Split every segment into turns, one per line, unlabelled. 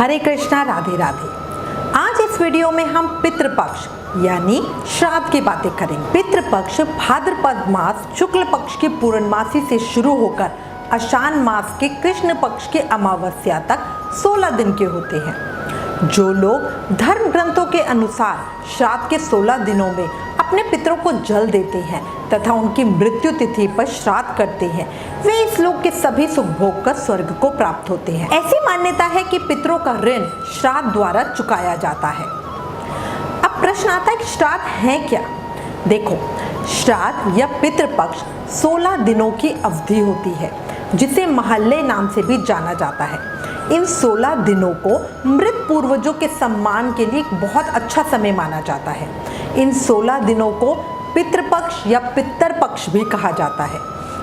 हरे कृष्णा, राधे राधे। आज इस वीडियो में हम पितृपक्ष यानी श्राद्ध की बातें करेंगे। पितृपक्ष भाद्रपद मास शुक्ल पक्ष की पूर्णमासी से शुरू होकर आषाढ़ मास के कृष्ण पक्ष के अमावस्या तक 16 दिन के होते हैं। जो लोग धर्म ग्रंथों के अनुसार श्राद्ध के 16 दिनों में अपने पितरों को जल देते हैं तथा उनकी मृत्यु तिथि पर श्राद्ध करते हैं, वे इस लोक के सभी सुख भोग कर स्वर्ग को प्राप्त होते हैं। ऐसी मान्यता है कि पितरों का ऋण श्राद्ध द्वारा चुकाया जाता है। अब प्रश्न आता है कि श्राद्ध है क्या? देखो, श्राद्ध या पितृपक्ष 16 दिनों की अवधि होती है, जिसे महल्ले नाम से भी जाना जाता है। इन 16 दिनों को मृत पूर्वजों के सम्मान के लिए एक बहुत अच्छा समय माना जाता है। इन 16 दिनों को पितृपक्ष या पितरपक्ष भी कहा जाता है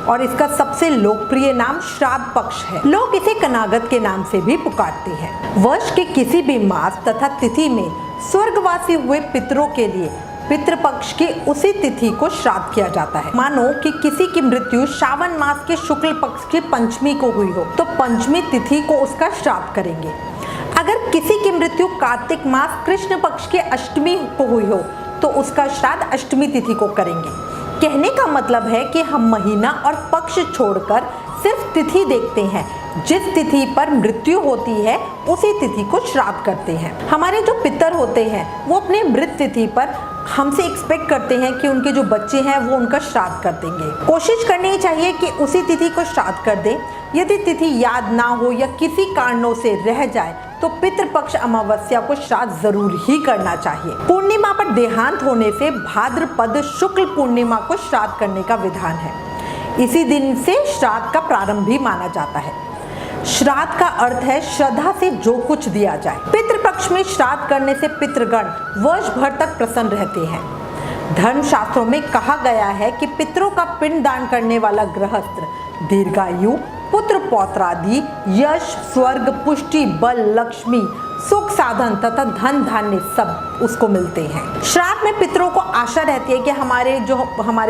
और इसका सबसे लोकप्रिय नाम श्राद्ध पक्ष है। लोग इसे कनागत के नाम से भी पुकारते हैं। वर्ष के किसी भी मास तथा तिथि में स्वर्गवासी हुए पितरों के लिए पितृपक्ष की उसी तिथि को श्राद्ध किया जाता है। मानो कि किसी की मृत्यु श्रावण मास के शुक्ल पक्ष की पंचमी को हुई हो तो पंचमी तिथि को उसका श्राद्ध करेंगे। अगर किसी की मृत्यु कार्तिक मास कृष्ण पक्ष के अष्टमी को हुई हो तो उसका श्राद्ध अष्टमी तिथि को करेंगे। कहने का मतलब है कि हम महीना और पक्ष छोड़कर सिर्फ तिथि देखते हैं। जिस तिथि पर मृत्यु होती है उसी तिथि को श्राद्ध करते हैं। हमारे जो पितर होते हैं वो अपने मृत तिथि पर हमसे एक्सपेक्ट करते हैं कि उनके जो बच्चे हैं वो उनका श्राद्ध कर देंगे। कोशिश करनी चाहिए कि उसी तिथि को श्राद्ध कर दें। यदि तिथि याद ना हो या किसी कारणों से रह जाए तो पितृपक्ष अमावस्या को श्राद्ध जरूर ही करना चाहिए। पूर्णिमा पर देहांत होने से भाद्रपद शुक्ल पूर्णिमा को श्राद्ध करने का विधान है। इसी दिन से श्राद्ध का प्रारंभ भी माना जाता है। श्राद्ध का अर्थ है श्रद्धा से जो कुछ दिया जाए। पितृपक्ष में श्राद्ध करने से पितृगण वर्ष भर तक प्रसन्न रहते हैं। धर्मशास्त्रों में कहा गया है कि पितरों का पिंड दान करने वाला गृहस्थ दीर्घायु, पुत्र पौत्रादि, यश, स्वर्ग, पुष्टि, बल, लक्ष्मी, सुख साधन तथा धन धान्य सब उसको मिलते हैं। श्राद्ध में पितरों को आशा रहती है कि हमारे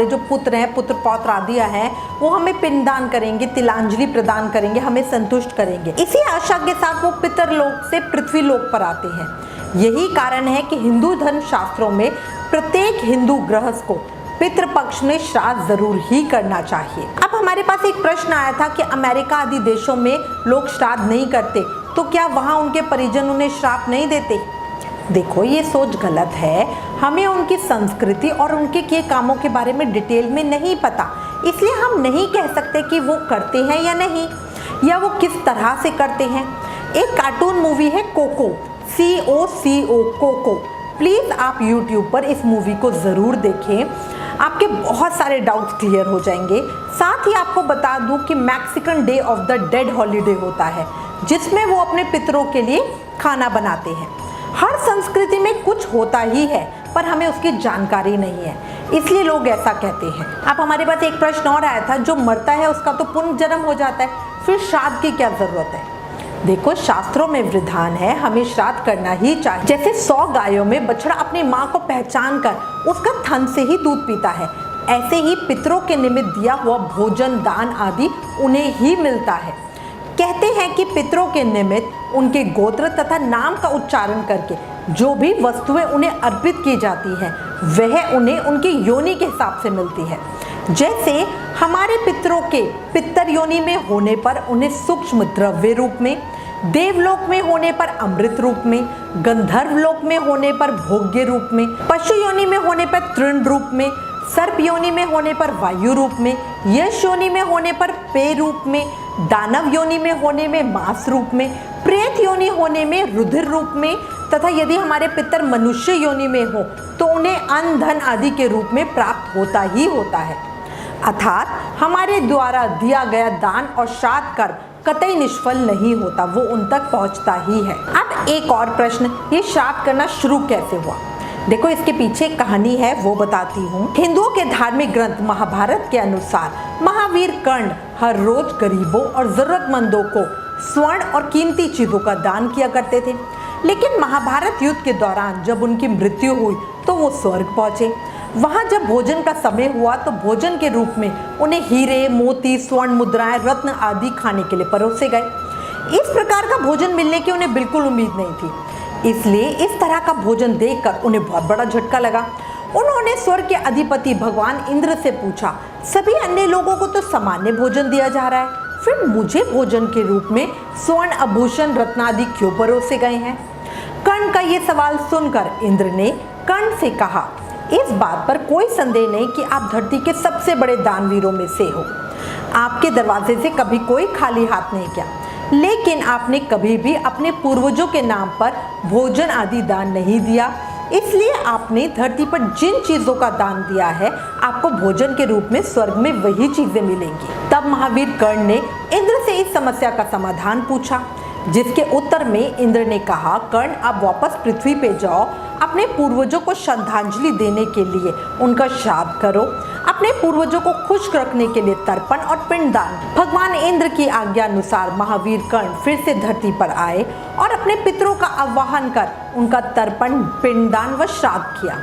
जो पुत्र हैं, पुत्र पौत्र आदि हैं, वो हमें पिंडदान करेंगे, तिलांजलि प्रदान करेंगे, हमें संतुष्ट करेंगे। इसी आशा के साथ वो पितरलोक से पृथ्वी लोक पर आते हैं। यही कारण है कि हिंदू धर्म शास्त्रों में प्रत्येक हिंदू गृहस्थ को पितृपक्ष में श्राद्ध जरूर ही करना चाहिए। अब हमारे पास एक प्रश्न आया था कि अमेरिका आदि देशों में लोग श्राद्ध नहीं करते तो क्या वहाँ उनके परिजन उन्हें श्राप नहीं देते? देखो, ये सोच गलत है। हमें उनकी संस्कृति और उनके किए कामों के बारे में डिटेल में नहीं पता, इसलिए हम नहीं कह सकते कि वो करते हैं या नहीं, या वो किस तरह से करते हैं। एक कार्टून मूवी है कोको, COCO, कोको। प्लीज़ आप YouTube पर इस मूवी को ज़रूर देखें, आपके बहुत सारे डाउट्स क्लियर हो जाएंगे। साथ ही आपको बता दूं कि Mexican day of the dead holiday होता है, जिसमें वो अपने पितरों के लिए खाना बनाते हैं। हर संस्कृति में कुछ होता ही है, पर हमें उसकी जानकारी नहीं है, इसलिए लोग ऐसा कहते हैं। अब हमारे पास एक प्रश्न और आया था, जो मरता है उसका तो पुनर्जन्म हो जाता है, फिर श्राद्ध की क्या जरूरत है? देखो, शास्त्रों में विधान है हमें श्राद्ध करना ही चाहिए। जैसे 100 गायों में बछड़ा अपनी माँ को पहचान कर उसका थन से ही दूध पीता है, ऐसे ही पितरों के निमित्त दिया हुआ भोजन, दान आदि उन्हें ही मिलता है। कहते हैं कि पितरों के निमित्त उनके गोत्र तथा नाम का उच्चारण करके जो भी वस्तुएं उन्हें अर्पित की जाती हैं वह उन्हें उनकी योनि के हिसाब से मिलती है। जैसे हमारे पितरों के पितर योनि में होने पर उन्हें सूक्ष्म द्रव्य रूप में, देवलोक में होने पर अमृत रूप में, गंधर्व लोक में होने पर भोग्य रूप में, पशु योनि में होने पर तृण रूप में, सर्प योनि में होने पर वायु रूप में, यश योनि में होने पर पेय रूप में, दानव योनि में होने में मांस रूप में, प्रेत योनि होने में रुधिर रूप में, तथा यदि हमारे पितर मनुष्य योनि में हो तो उन्हें अन्न धन आदि के रूप में प्राप्त होता ही होता है। अर्थात हमारे द्वारा दिया गया दान और श्राद्ध कर्म कतई निष्फल नहीं होता, वो उन तक पहुंचता ही है। अब एक और प्रश्न, ये श्राद्ध करना शुरू कैसे हुआ? देखो, इसके पीछे एक कहानी है, वो बताती हूँ। हिंदुओं के धार्मिक ग्रंथ महाभारत के अनुसार महावीर कर्ण हर रोज गरीबों और जरूरतमंदों को स्वर्ण और कीमती चीजों का दान किया करते थे। लेकिन महाभारत युद्ध के दौरान जब उनकी मृत्यु हुई तो वो स्वर्ग पहुंचे। वहाँ जब भोजन का समय हुआ तो भोजन के रूप में उन्हें हीरे, मोती, स्वर्ण मुद्राएं, रत्न आदि खाने के लिए परोसे गए। इस प्रकार का भोजन मिलने की उन्हें बिल्कुल उम्मीद नहीं थी, इसलिए इस तरह का भोजन देखकर उन्हें बहुत बड़ा झटका लगा। उन्होंने स्वर्ग के अधिपति भगवान इंद्र से पूछा, सभी अन्य लोगों को तो सामान्य भोजन दिया जा रहा है, फिर मुझे भोजन के रूप में स्वर्ण आभूषण रत्नादि क्यों परोसे गए हैं? कर्ण का ये सवाल सुनकर इंद्र ने कर्ण से कहा, इस बात पर कोई संदेह नहीं कि आप धरती के सबसे बड़े दानवीरों में से हो। आपके दरवाजे से कभी कोई खाली हाथ नहीं गया, लेकिन आपने कभी भी अपने पूर्वजों के नाम पर भोजन आदि दान नहीं दिया, इसलिए आपने धरती पर जिन चीजों का दान दिया है, आपको भोजन के रूप में स्वर्ग में वही चीजें मिलेंगी। तब महावीर कर्ण ने इंद्र से इस समस्या का समाधान पूछा, जिसके उत्तर में इंद्र ने कहा, कर्ण आप वापस पृथ्वी पे जाओ, अपने पूर्वजों को श्रद्धांजलि देने के लिए उनका श्राद्ध करो, अपने पूर्वजों को खुश रखने के लिए तर्पण और पिंडदान। भगवान इंद्र की आज्ञा अनुसार महावीर कर्ण फिर से धरती पर आए और अपने पितरों का आह्वान कर उनका तर्पण, पिंडदान व श्राद्ध किया।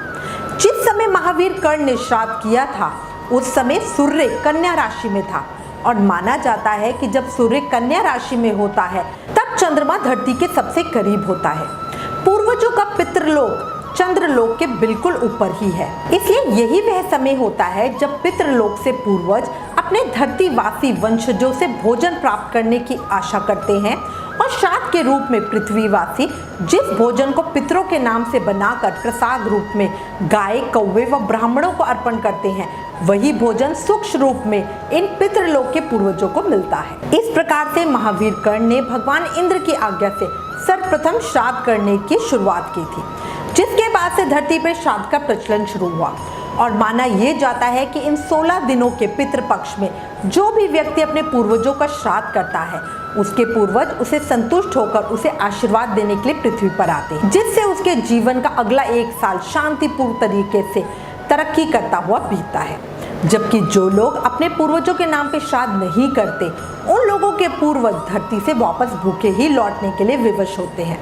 जिस समय महावीर कर्ण ने श्राद्ध किया था, उस समय सूर्य कन्या राशि में था और माना जाता है कि जब सूर्य कन्या राशि में होता है, तब चंद्रमा धरती के सबसे करीब होता है। पूर्वजों का पितृलोक चंद्रलोक के बिल्कुल ऊपर ही है, इसलिए यही वह समय होता है जब पितृलोक से पूर्वज अपने धरतीवासी वंशजों से भोजन प्राप्त करने की आशा करते हैं और श्राद्ध के रूप में पृथ्वीवासी जिस भोजन को पितरों के नाम से बनाकर प्रसाद रूप में गाय, कौवे व ब्राह्मणों को अर्पण करते हैं, वही भोजन सूक्ष्म रूप में इन पितृलोक के पूर्वजों को मिलता है। इस प्रकार से महावीर कर्ण ने भगवान इंद्र की आज्ञा से सर्वप्रथम श्राद्ध करने की शुरुआत की थी, जिसके बाद से धरती पर श्राद्ध का प्रचलन शुरू हुआ और माना यह जाता है कि इन 16 दिनों के पितृपक्ष में जो भी व्यक्ति अपने पूर्वजों का श्राद्ध करता है, उसके पूर्वज उसे संतुष्ट होकर उसे आशीर्वाद देने के लिए पृथ्वी पर आते हैं, जिससे उसके जीवन का अगला 1 साल शांतिपूर्ण तरीके से तरक्की करता हुआ बीतता है। जबकि जो लोग अपने पूर्वजों के नाम पे श्राद्ध नहीं करते, उन लोगों के पूर्वज धरती से वापस भूखे ही लौटने के लिए विवश होते हैं।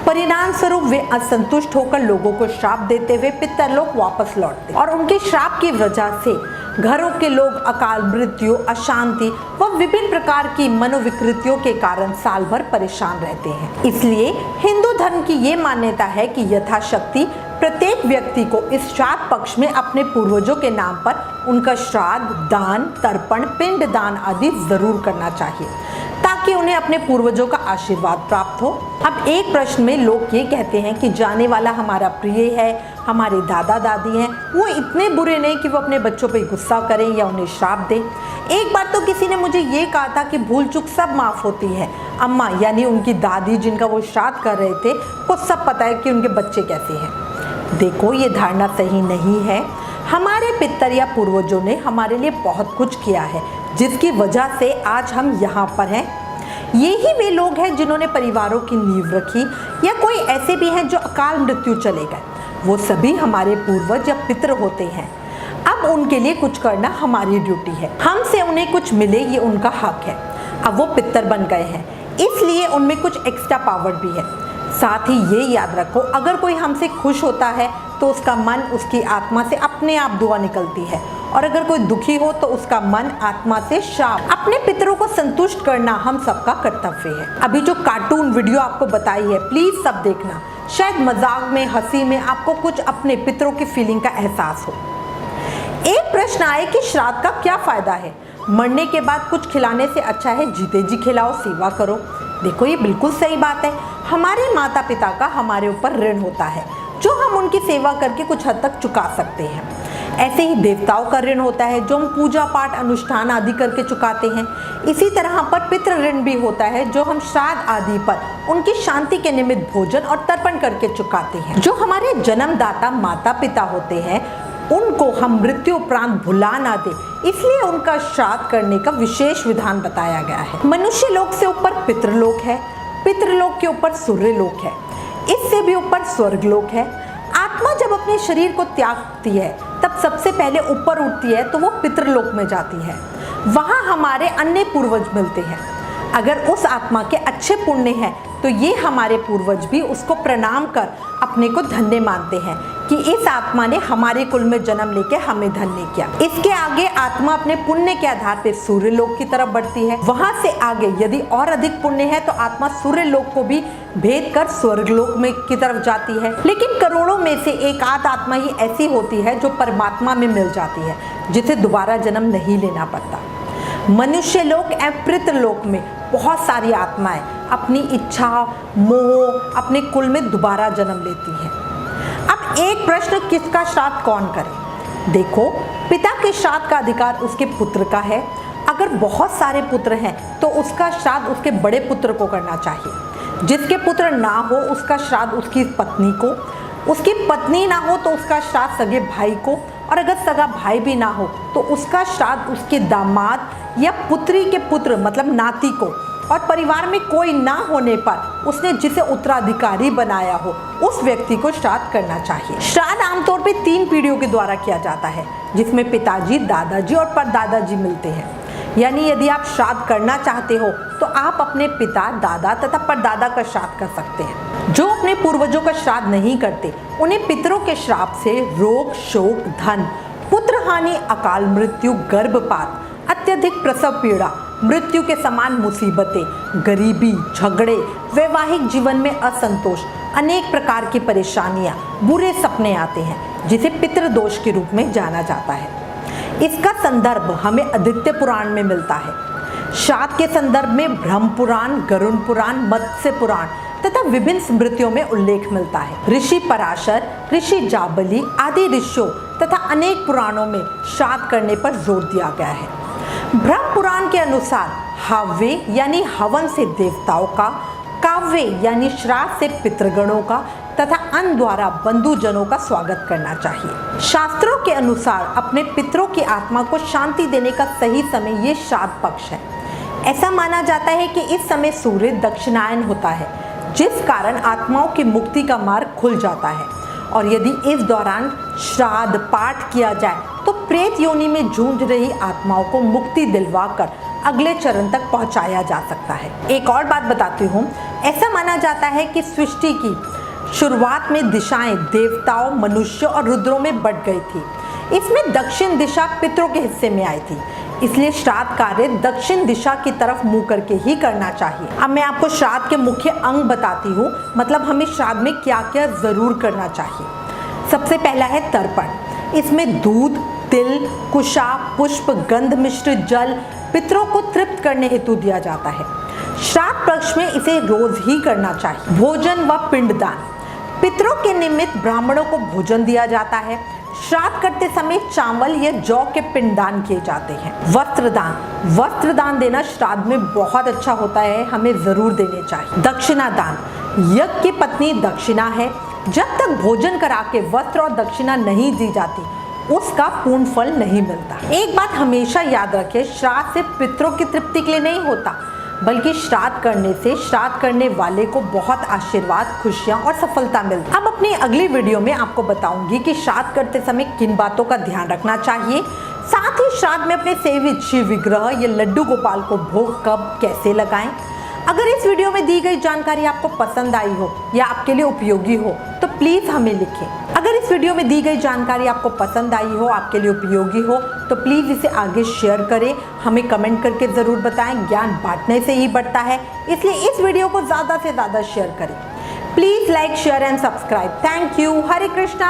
परिणाम स्वरूप वे असंतुष्ट होकर लोगों को श्राप देते हुए पितरलोक वापस लौटते और उनके श्राप की वजह से घरों के लोग अकाल मृत्यु, अशांति व विभिन्न प्रकार की मनोविकृतियों के कारण साल भर परेशान रहते हैं। इसलिए हिंदू धर्म की ये मान्यता है कि यथाशक्ति प्रत्येक व्यक्ति को इस श्राद्ध पक्ष में अपने पूर्वजों के नाम पर उनका श्राद्ध, दान, तर्पण, पिंड दान आदि जरूर करना चाहिए, ताकि उन्हें अपने पूर्वजों का आशीर्वाद प्राप्त हो। अब एक प्रश्न में लोग ये कहते हैं कि जाने वाला हमारा प्रिय है, हमारे दादा दादी हैं, वो इतने बुरे नहीं कि वो अपने बच्चों पे गुस्सा करें या उन्हें श्राप दें। एक बार तो किसी ने मुझे ये कहा था कि भूल चूक सब माफ़ होती है। अम्मा यानी उनकी दादी जिनका वो श्राद्ध कर रहे थे, को सब पता है कि उनके बच्चे कैसे हैं। देखो, ये धारणा सही नहीं है। हमारे पितर या पूर्वजों ने हमारे लिए बहुत कुछ किया है, जिसकी वजह से आज हम यहाँ पर हैं। यही वे लोग हैं जिन्होंने परिवारों की नींव रखी, या कोई ऐसे भी हैं जो अकाल मृत्यु चले गए। वो सभी हमारे पूर्वज या पितर होते हैं। अब उनके लिए कुछ करना हमारी ड्यूटी है। हमसे उन्हें कुछ मिले, ये उनका हक है। अब वो पितर बन गए हैं, इसलिए उनमें कुछ एक्स्ट्रा पावर भी है। साथ ही ये याद रखो, अगर कोई हमसे खुश होता है तो उसका मन, उसकी आत्मा से अपने आप दुआ निकलती है, और अगर कोई दुखी हो तो उसका मन आत्मा से शाप। अपने पितरों को संतुष्ट करना हम सबका कर्तव्य है। अभी जो कार्टून वीडियो आपको बताई है, प्लीज सब देखना। शायद मजाक में, हंसी में आपको कुछ अपने पितरों की फीलिंग का एहसास हो। एक प्रश्न आए कि श्राद्ध का क्या फायदा है? मरने के बाद कुछ खिलाने से अच्छा है जीते जी खिलाओ, सेवा करो। देखो, ये बिल्कुल सही बात है। हमारे माता पिता का हमारे ऊपर ऋण होता है, जो हम उनकी सेवा करके कुछ हद तक चुका सकते हैं। ऐसे ही देवताओं का ऋण होता है, जो हम पूजा पाठ, अनुष्ठान आदि करके चुकाते हैं। इसी तरह पर पितृ ऋण भी होता है, जो हम श्राद्ध आदि पर उनकी शांति के निमित्त भोजन और तर्पण करके चुकाते हैं। जो हमारे जन्मदाता माता पिता होते हैं, उनको हम मृत्यु उपरांत भुला ना दे, इसलिए उनका श्राद्ध करने का विशेष विधान बताया गया है। मनुष्य लोक से ऊपर पितृलोक है, पितृलोक के ऊपर सूर्यलोक है, इससे भी ऊपर स्वर्गलोक है। आत्मा जब अपने शरीर को त्यागती है, तब सबसे पहले ऊपर उठती है तो वो पितृलोक में जाती है। वहाँ हमारे अन्य पूर्वज मिलते हैं। अगर उस आत्मा के अच्छे पुण्य हैं तो ये हमारे पूर्वज भी उसको प्रणाम कर अपने को धन्य मानते हैं कि इस आत्मा ने हमारे कुल में जन्म लेके हमें धन्य किया। इसके आगे आत्मा अपने पुण्य के आधार पर सूर्य लोक की तरफ बढ़ती है। वहां से आगे यदि और अधिक पुण्य है तो आत्मा सूर्य लोक को भी भेद कर स्वर्ग लोक में की तरफ जाती है। लेकिन करोड़ों में से एक आध आत्मा ही ऐसी होती है जो परमात्मा में मिल जाती है, जिसे दोबारा जन्म नहीं लेना पड़ता। मनुष्य लोक एवं पितृ लोक में बहुत सारी आत्माएं अपनी इच्छा मोह अपने कुल में दोबारा जन्म लेती हैं। अब एक प्रश्न, किसका श्राद्ध कौन करे? देखो, पिता के श्राद्ध का अधिकार उसके पुत्र का है। अगर बहुत सारे पुत्र हैं तो उसका श्राद्ध उसके बड़े पुत्र को करना चाहिए। जिसके पुत्र ना हो उसका श्राद्ध उसकी पत्नी को, उसकी पत्नी ना हो तो उसका श्राद्ध सगे भाई को, और अगर सगा भाई भी ना हो तो उसका श्राद्ध उसके दामाद या पुत्री के पुत्र मतलब नाती को, और परिवार में कोई ना होने पर उसने जिसे उत्तराधिकारी बनाया हो उस व्यक्ति को श्राद्ध करना चाहिए। श्राद्ध आमतौर पे 3 पीढ़ियों के द्वारा किया जाता है, जिसमें पिताजी, दादाजी और परदादाजी मिलते हैं। यानी यदि आप श्राद्ध करना चाहते हो तो आप अपने पिता, दादा तथा परदादा का श्राद्ध कर सकते हैं। जो अपने पूर्वजों का श्राद्ध नहीं करते उन्हें पितरों के श्राप से रोग, शोक, धन, पुत्र हानि, अकाल मृत्यु, गर्भपात, अत्यधिक प्रसव पीड़ा, मृत्यु के समान मुसीबतें, गरीबी, झगड़े, वैवाहिक जीवन में असंतोष, अनेक प्रकार की परेशानियां, बुरे सपने आते हैं, जिसे पितृदोष के रूप में जाना जाता है। इसका संदर्भ हमें आदित्य पुराण में मिलता है। श्राद्ध के संदर्भ में ब्रह्म पुराण, गरुड़ पुराण, मत्स्य पुराण तथा विभिन्न स्मृतियों में उल्लेख मिलता है। ऋषि पराशर, ऋषि जाबली आदि ऋषियों तथा अनेक पुराणों में श्राद्ध करने पर जोर दिया गया है। ब्रह्म पुराण के अनुसार हव्य यानी हवन से देवताओं का, काव्य यानी श्राद्ध से पितृगणों का तथा अन्न द्वारा बंधुजनों का स्वागत करना चाहिए। शास्त्रों के अनुसार अपने पितरों की आत्मा को शांति देने का सही समय ये श्राद्ध पक्ष है। ऐसा माना जाता है कि इस समय सूर्य दक्षिणायन होता है, जिस कारण आत्माओं की मुक्ति का मार्ग खुल जाता है, और यदि इस दौरान श्राद्ध पाठ किया जाए तो प्रेत योनि में जूझ रही आत्माओं को मुक्ति दिलवाकर अगले चरण तक पहुंचाया जा सकता है। एक और बात बताती हूँ, ऐसा माना जाता है कि सृष्टि की शुरुआत में दिशाएं देवताओं, मनुष्यों और रुद्रों में बंट गई थी। इसमें दक्षिण दिशा पितरों के हिस्से में आई थी, इसलिए श्राद्ध कार्य दक्षिण दिशा की तरफ मुंह करके ही करना चाहिए। अब मैं आपको श्राद्ध के मुख्य अंग बताती हूँ, मतलब हमें श्राद्ध में क्या क्या जरूर करना चाहिए। सबसे पहला है तर्पण। इसमें दूध, तिल, कुशा, पुष्प, गंध मिश्रित जल पितरों को तृप्त करने हेतु दिया जाता है। श्राद्ध पक्ष में इसे रोज ही करना चाहिए। भोजन व पिंडदान, पितरों के निमित्त ब्राह्मणों को भोजन दिया जाता है। श्राद्ध करते समय चावल या जौ के पिंडदान किए जाते हैं। वस्त्रदान, वस्त्रदान देना श्राद्ध में बहुत अच्छा होता है, हमें जरूर देने चाहिए। दक्षिणा दान, यज्ञ की पत्नी दक्षिणा है। जब तक भोजन करा के वस्त्र और दक्षिणा नहीं दी जाती उसका पूर्ण फल नहीं मिलता। एक बात हमेशा याद रखें, श्राद्ध से पितरों की तृप्ति के लिए नहीं होता, बल्कि श्राद्ध करने से श्राद्ध करने वाले को बहुत आशीर्वाद, खुशियां और सफलता मिलती है। अब अपनी अगली वीडियो में आपको बताऊंगी कि श्राद्ध करते समय किन बातों का ध्यान रखना चाहिए, साथ ही श्राद्ध में अपने सेवित शिव विग्रह या लड्डू गोपाल को भोग कब कैसे लगाएं। अगर इस वीडियो में दी गई जानकारी आपको पसंद आई हो या आपके लिए उपयोगी हो तो प्लीज़ हमें लिखें। अगर इस वीडियो में दी गई जानकारी आपको पसंद आई हो, आपके लिए उपयोगी हो तो प्लीज़ इसे आगे शेयर करें, हमें कमेंट करके ज़रूर बताएं। ज्ञान बांटने से ही बढ़ता है, इसलिए इस वीडियो को ज़्यादा से ज़्यादा शेयर करें। Please like, share and subscribe. Thank you. Hare Krishna.